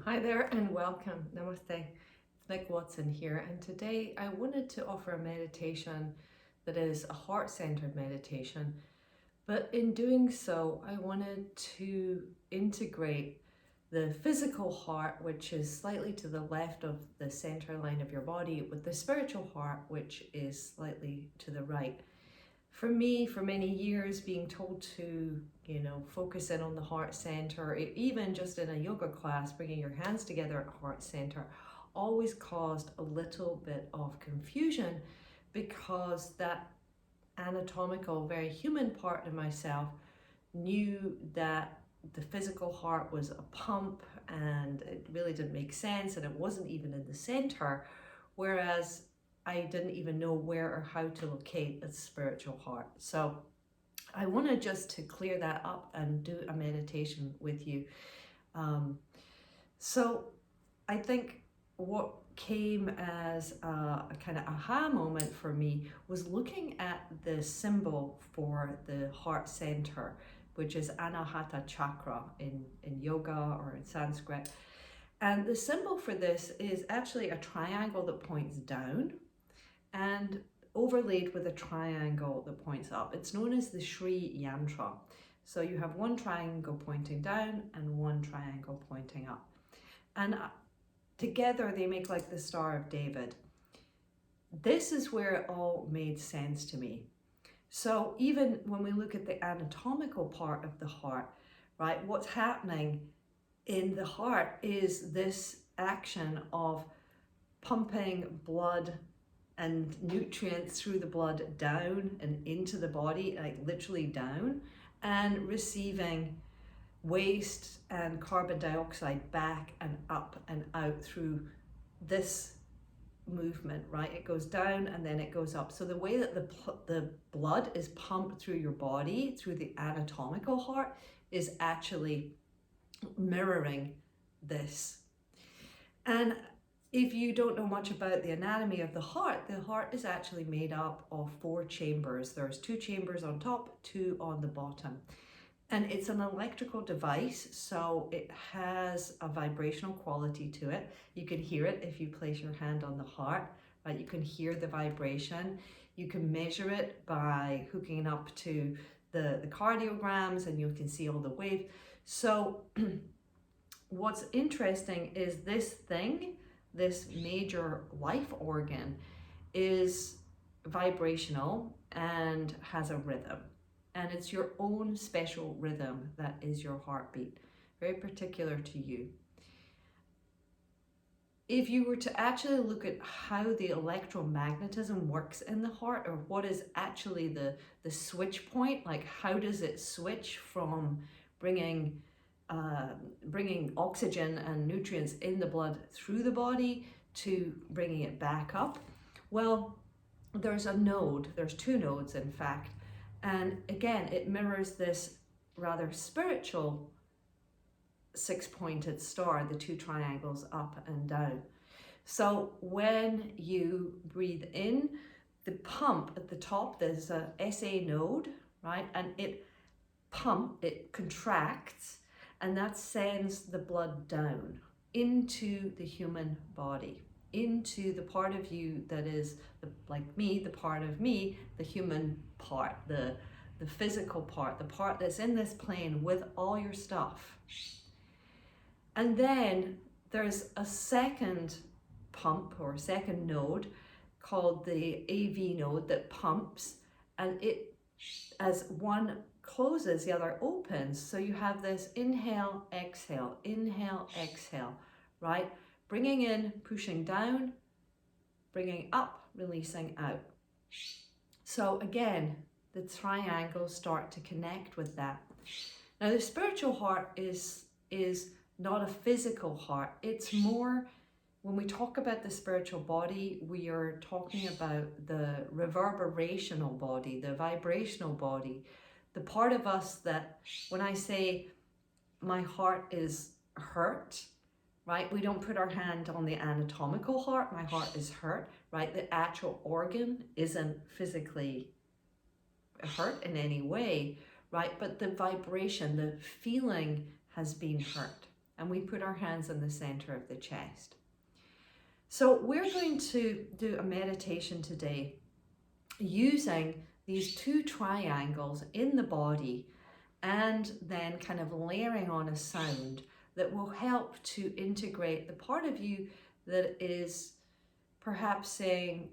Hi there and welcome. Namaste. It's Nic Watson here, and today I wanted to offer a meditation that is a heart-centered meditation, but in doing so I wanted to integrate the physical heart, which is slightly to the left of the center line of your body, with the spiritual heart, which is slightly to the right. For me, for many years, being told to, focus in on the heart center, even just in a yoga class, bringing your hands together at heart center, always caused a little bit of confusion, because that anatomical, very human part of myself knew that the physical heart was a pump and it really didn't make sense, and it wasn't even in the center, whereas I didn't even know where or how to locate a spiritual heart. So I wanted just to clear that up and do a meditation with you. So I think what came as a kind of aha moment for me was looking at the symbol for the heart center, which is Anahata chakra in yoga or in Sanskrit. And the symbol for this is actually a triangle that points down and overlaid with a triangle that points up. It's known as the Sri yantra. So you have one triangle pointing down and one triangle pointing up. And together they make like the Star of David. This is where it all made sense to me. So even when we look at the anatomical part of the heart, right, what's happening in the heart is this action of pumping blood and nutrients through the blood down and into the body, like literally down, and receiving waste and carbon dioxide back and up and out through this movement, right? It goes down and then it goes up. So the way that the blood is pumped through your body, through the anatomical heart, is actually mirroring this. And if you don't know much about the anatomy of the heart is actually made up of 4 chambers. There's 2 chambers on top, 2 on the bottom. And it's an electrical device, so it has a vibrational quality to it. You can hear it if you place your hand on the heart, right? You can hear the vibration. You can measure it by hooking up to the cardiograms, and you can see all the waves. So what's interesting is this major life organ is vibrational and has a rhythm. And it's your own special rhythm that is your heartbeat, very particular to you. If you were to actually look at how the electromagnetism works in the heart, or what is actually the switch point, like how does it switch from bringing oxygen and nutrients in the blood through the body to bringing it back up? Well, there's 2 nodes in fact, and again it mirrors this rather spiritual 6-pointed star, the 2 triangles up and down. So when you breathe in, the pump at the top, there's a SA node, right, and it contracts, and that sends the blood down into the human body, into the part of you that is, like me, the part of me, the human part, the physical part, the part that's in this plane with all your stuff. And then there's a second pump or second node called the AV node that pumps, and it, as one closes, the other opens. So you have this inhale, exhale, right? Bringing in, pushing down, bringing up, releasing out. So again, the triangles start to connect with that. Now the spiritual heart is not a physical heart. It's more, when we talk about the spiritual body, we are talking about the reverberational body, the vibrational body, the part of us that, when I say my heart is hurt, right, we don't put our hand on the anatomical heart, my heart is hurt, right? The actual organ isn't physically hurt in any way, right? But the vibration, the feeling has been hurt. and we put our hands in the center of the chest. So we're going to do a meditation today using these two triangles in the body, and then kind of layering on a sound that will help to integrate the part of you that is perhaps saying,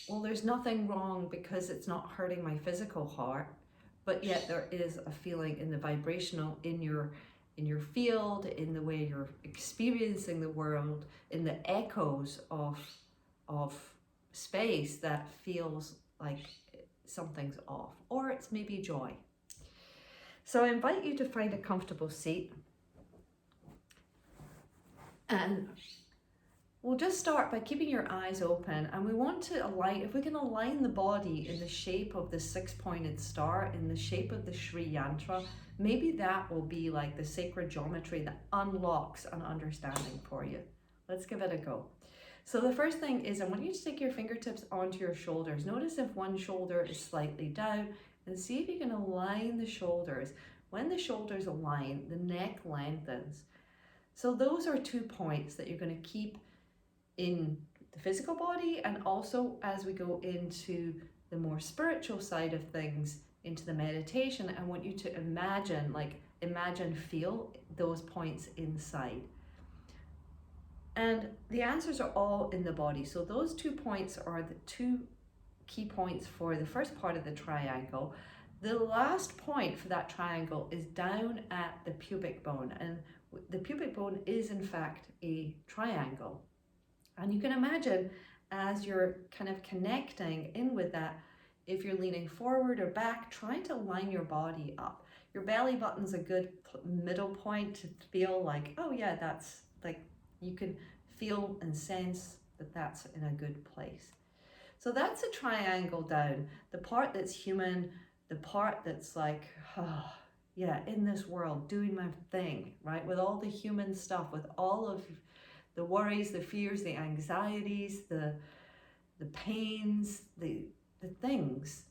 well, there's nothing wrong because it's not hurting my physical heart, but yet there is a feeling in the vibrational, in your field, in the way you're experiencing the world, in the echoes of space that feels like something's off, or it's maybe joy. So I invite you to find a comfortable seat, and we'll just start by keeping your eyes open, and we want to align, if we can align the body in the shape of the 6-pointed star, in the shape of the Sri Yantra, maybe that will be like the sacred geometry that unlocks an understanding for you. Let's give it a go. So the first thing is I want you to take your fingertips onto your shoulders. Notice if one shoulder is slightly down, and see if you can align the shoulders. When the shoulders align, the neck lengthens. So those are 2 points that you're going to keep in the physical body, and also as we go into the more spiritual side of things, into the meditation, I want you to imagine, feel those points inside. And the answers are all in the body. So those 2 points are the 2 key points for the first part of the triangle. The last point for that triangle is down at the pubic bone, and the pubic bone is in fact a triangle. And you can imagine as you're kind of connecting in with that, if you're leaning forward or back, trying to line your body up. Your belly button's a good middle point to feel like, oh yeah, that's like, you can feel and sense that that's in a good place. So that's a triangle down, the part that's human, the part that's like, oh, yeah, in this world, doing my thing, right? With all the human stuff, with all of the worries, the fears, the anxieties, the pains, the things.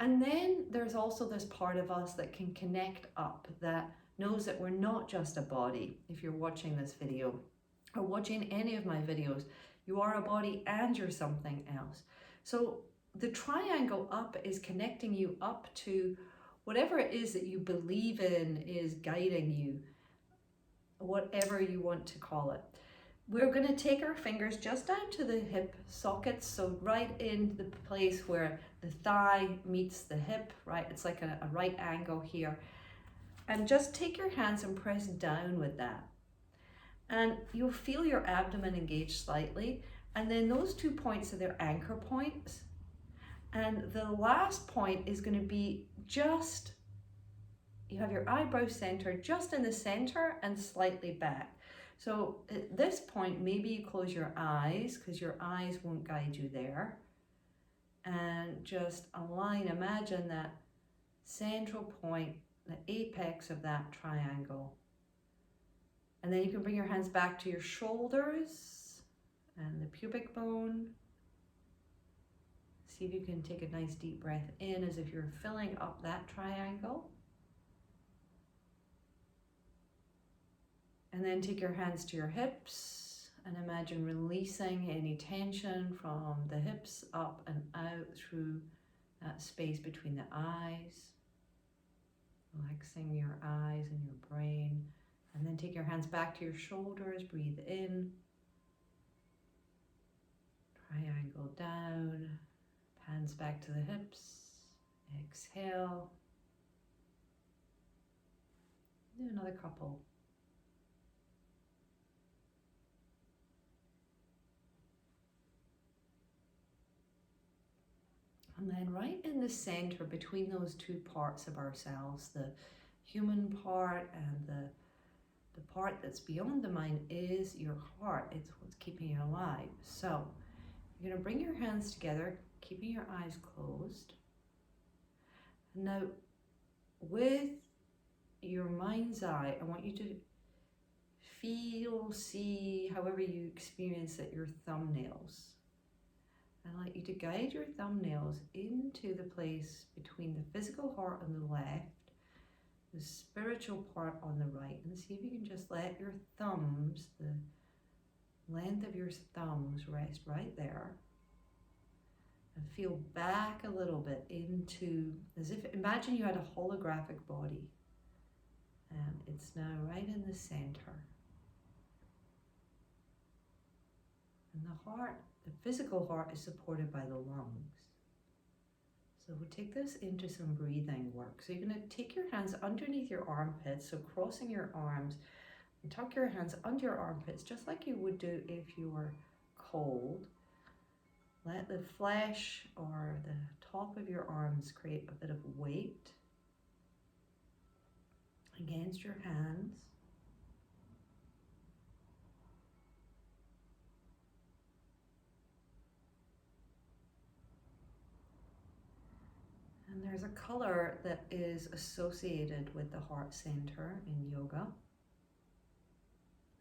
And then there's also this part of us that can connect up, that knows that we're not just a body. If you're watching this video or watching any of my videos, you are a body and you're something else. So the triangle up is connecting you up to whatever it is that you believe in is guiding you, whatever you want to call it. We're going to take our fingers just down to the hip sockets, so right in the place where the thigh meets the hip, right? It's like a right angle here. And just take your hands and press down with that. And you'll feel your abdomen engage slightly. And then those 2 points are their anchor points. And the last point is going to be just, you have your eyebrow center just in the center and slightly back. So at this point, maybe you close your eyes because your eyes won't guide you there. And just align, imagine that central point, the apex of that triangle. And then you can bring your hands back to your shoulders and the pubic bone. See if you can take a nice deep breath in as if you're filling up that triangle. And then take your hands to your hips and imagine releasing any tension from the hips up and out through that space between the eyes. Relaxing your eyes and your brain. And then take your hands back to your shoulders, breathe in. Triangle down, hands back to the hips. Exhale. Do another couple. And then right in the center between those 2 parts of ourselves, the human part and the part that's beyond the mind, is your heart. It's what's keeping you alive. So you're going to bring your hands together, keeping your eyes closed. Now, with your mind's eye, I want you to feel, see, however you experience it, your thumbnails. I'd like you to guide your thumbnails into the place between the physical heart on the left the spiritual part on the right, and see if you can just let your thumbs, the length of your thumbs, rest right there. And feel back a little bit into, as if, imagine you had a holographic body. And it's now right in the center. And the heart, the physical heart, is supported by the lungs. So we'll take this into some breathing work. So you're going to take your hands underneath your armpits, so crossing your arms, and tuck your hands under your armpits, just like you would do if you were cold. Let the flesh or the top of your arms create a bit of weight against your hands. And there's a color that is associated with the heart center in yoga.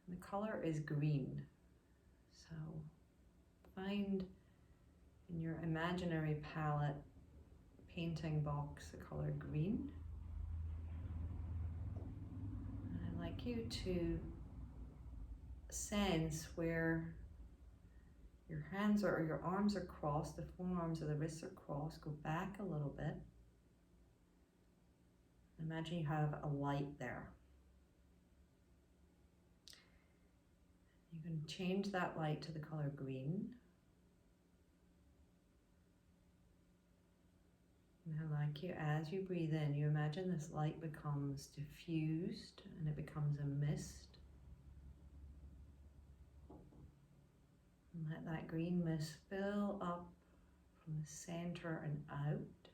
And the color is green. So find in your imaginary palette painting box the color green. And I'd like you to sense where your hands or your arms are crossed, the forearms or the wrists are crossed. Go back a little bit. Imagine you have a light there. You can change that light to the color green. And I'd like you, as you breathe in, you imagine this light becomes diffused and it becomes a mist. And let that green mist fill up from the center and out.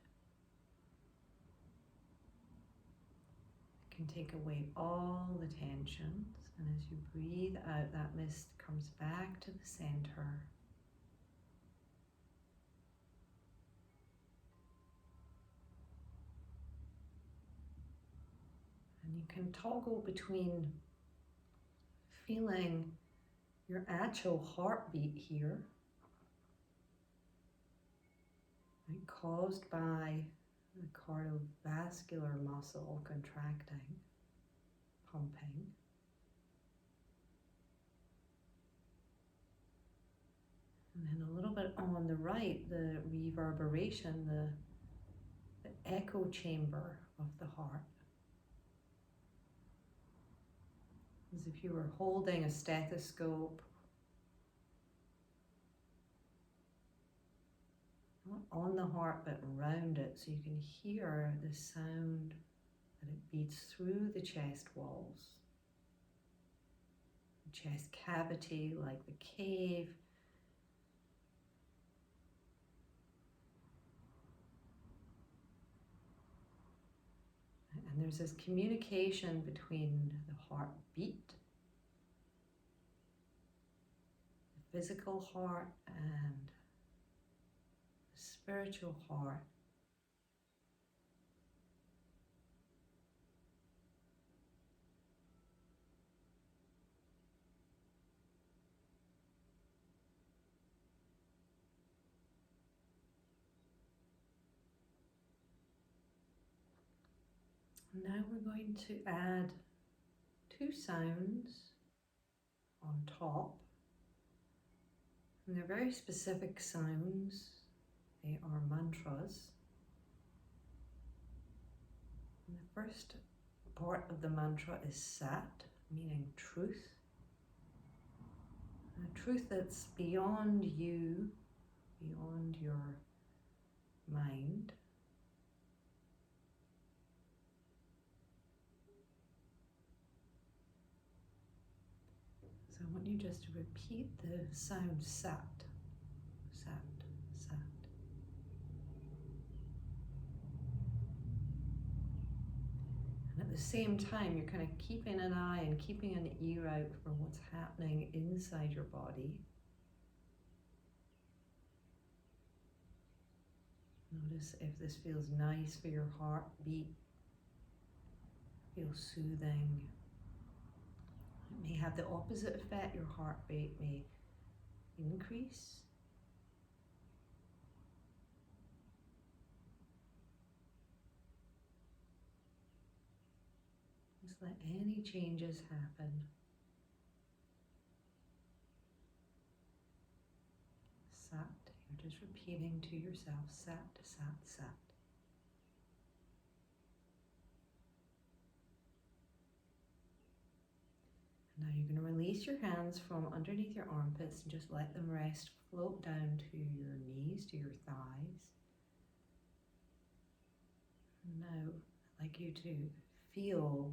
It can take away all the tensions, and as you breathe out, that mist comes back to the center. And you can toggle between feeling your actual heartbeat here, right, caused by the cardiovascular muscle contracting, pumping. And then a little bit on the right, the reverberation, the echo chamber of the heart. As if you were holding a stethoscope, not on the heart but around it, so you can hear the sound that it beats through the chest walls, the chest cavity like the cave. And there's this communication between the heartbeat, the physical heart, and the spiritual heart. Now we're going to add two sounds on top, and they're very specific sounds. They are mantras. And the first part of the mantra is SAT, meaning truth. A truth that's beyond you, beyond your mind. So I want you just to repeat the sound SAT, SAT, SAT. And at the same time, you're kind of keeping an eye and keeping an ear out for what's happening inside your body. Notice if this feels nice for your heartbeat, feels soothing. It may have the opposite effect. Your heartbeat may increase. Just let any changes happen. Sat, you're just repeating to yourself, sat, sat, sat. Now you're going to release your hands from underneath your armpits and just let them rest, float down to your knees, to your thighs. And now I'd like you to feel,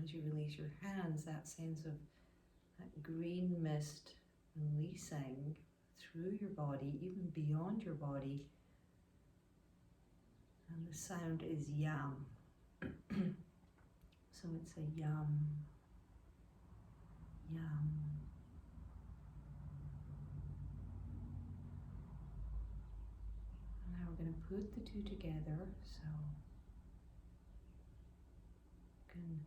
as you release your hands, that sense of that green mist releasing through your body, even beyond your body. And the sound is yam. So it's a yam, yam. And now we're going to put the two together, so you can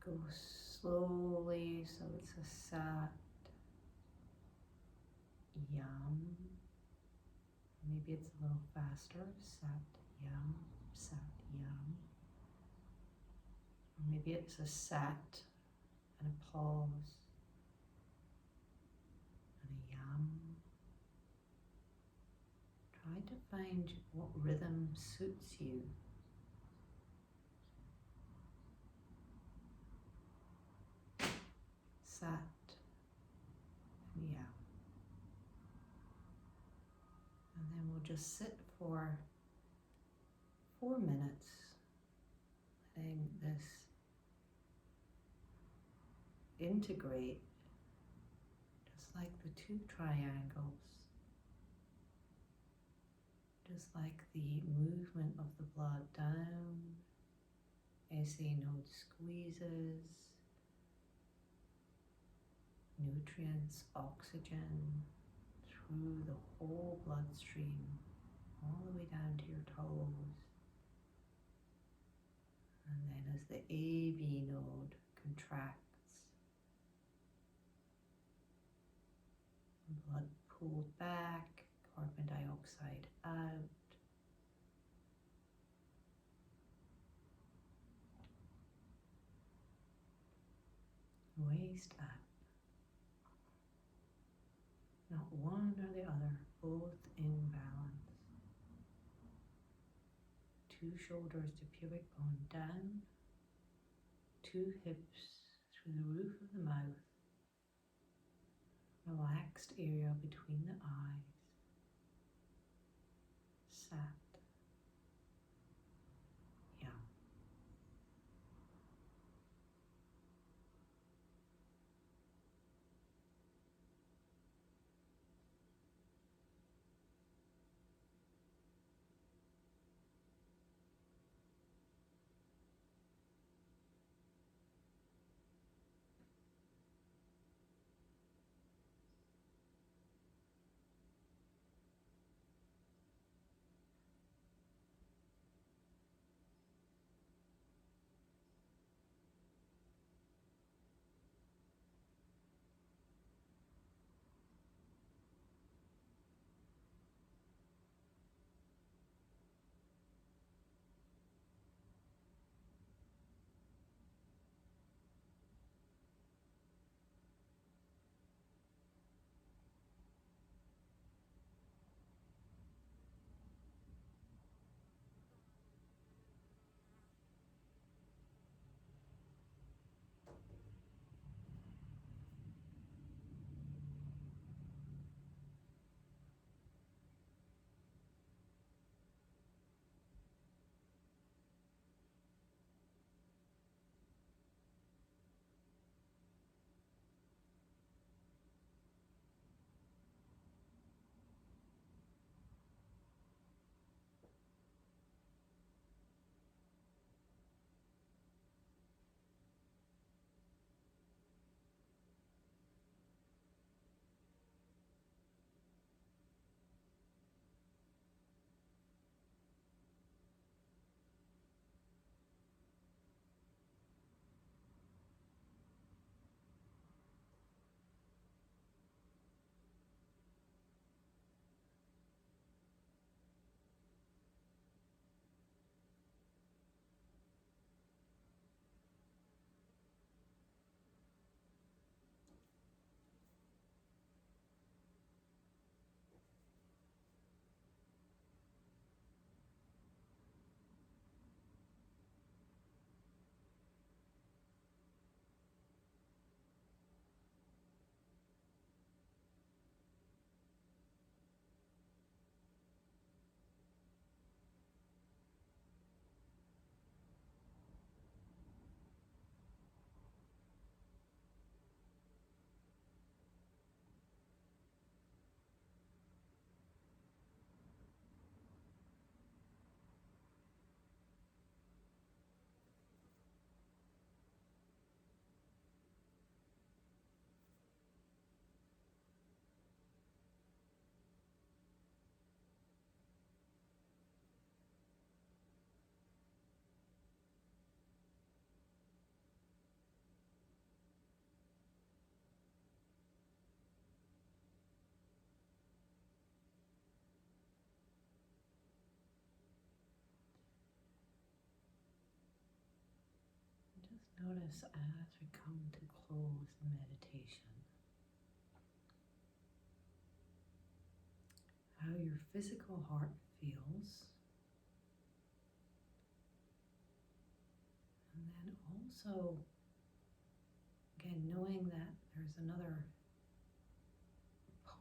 go slowly, so it's a sat, yam. Maybe it's a little faster, sat, yam, sat, yam. Or maybe it's a sat and a pause and a yam. Try to find what rhythm suits you. Sat and yam. And then we'll just sit for 4 minutes, letting this integrate, just like the two triangles, just like the movement of the blood down, SA node squeezes, nutrients, oxygen through the whole bloodstream, all the way down to your toes. And then as the AV node contracts, blood pulled back, carbon dioxide out. Waist up. Not one or the other, both in balance. 2 shoulders to pubic bone down, 2 hips through the roof of the mouth, relaxed area between the eyes, sat, yam. Notice as we come to close the meditation, how your physical heart feels, and then also, again, knowing that there's another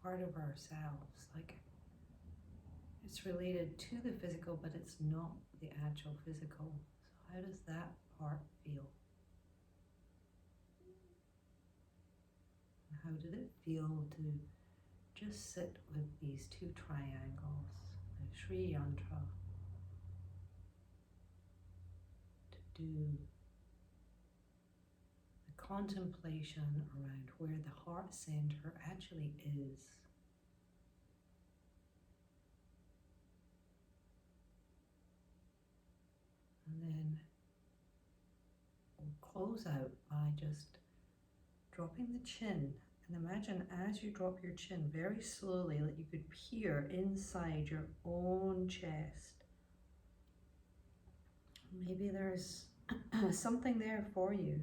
part of ourselves, like it's related to the physical, but it's not the actual physical. So how does that part feel? How did it feel to just sit with these two triangles, the Sri Yantra, to do the contemplation around where the heart center actually is? And then we'll close out by just dropping the chin. And imagine as you drop your chin very slowly, that you could peer inside your own chest. Maybe there's something there for you.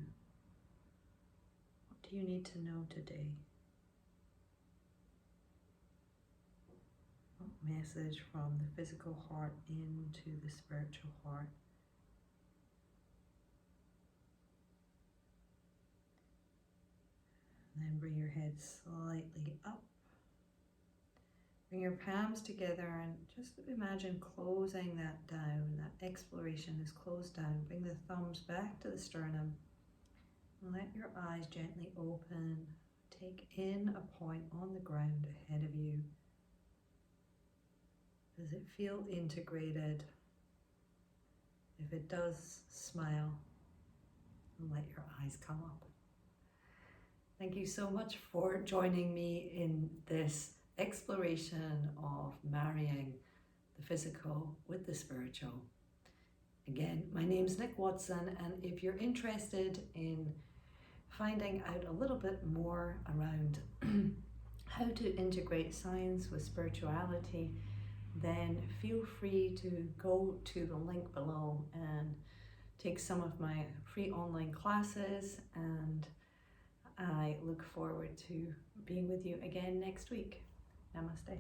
What do you need to know today? What message from the physical heart into the spiritual heart? And then bring your head slightly up. Bring your palms together and just imagine closing that down. That exploration is closed down. Bring the thumbs back to the sternum. And let your eyes gently open. Take in a point on the ground ahead of you. Does it feel integrated? If it does, smile and let your eyes come up. Thank you so much for joining me in this exploration of marrying the physical with the spiritual. Again, my name's Nic Watson, and if you're interested in finding out a little bit more around how to integrate science with spirituality, then feel free to go to the link below and take some of my free online classes, and I look forward to being with you again next week. Namaste.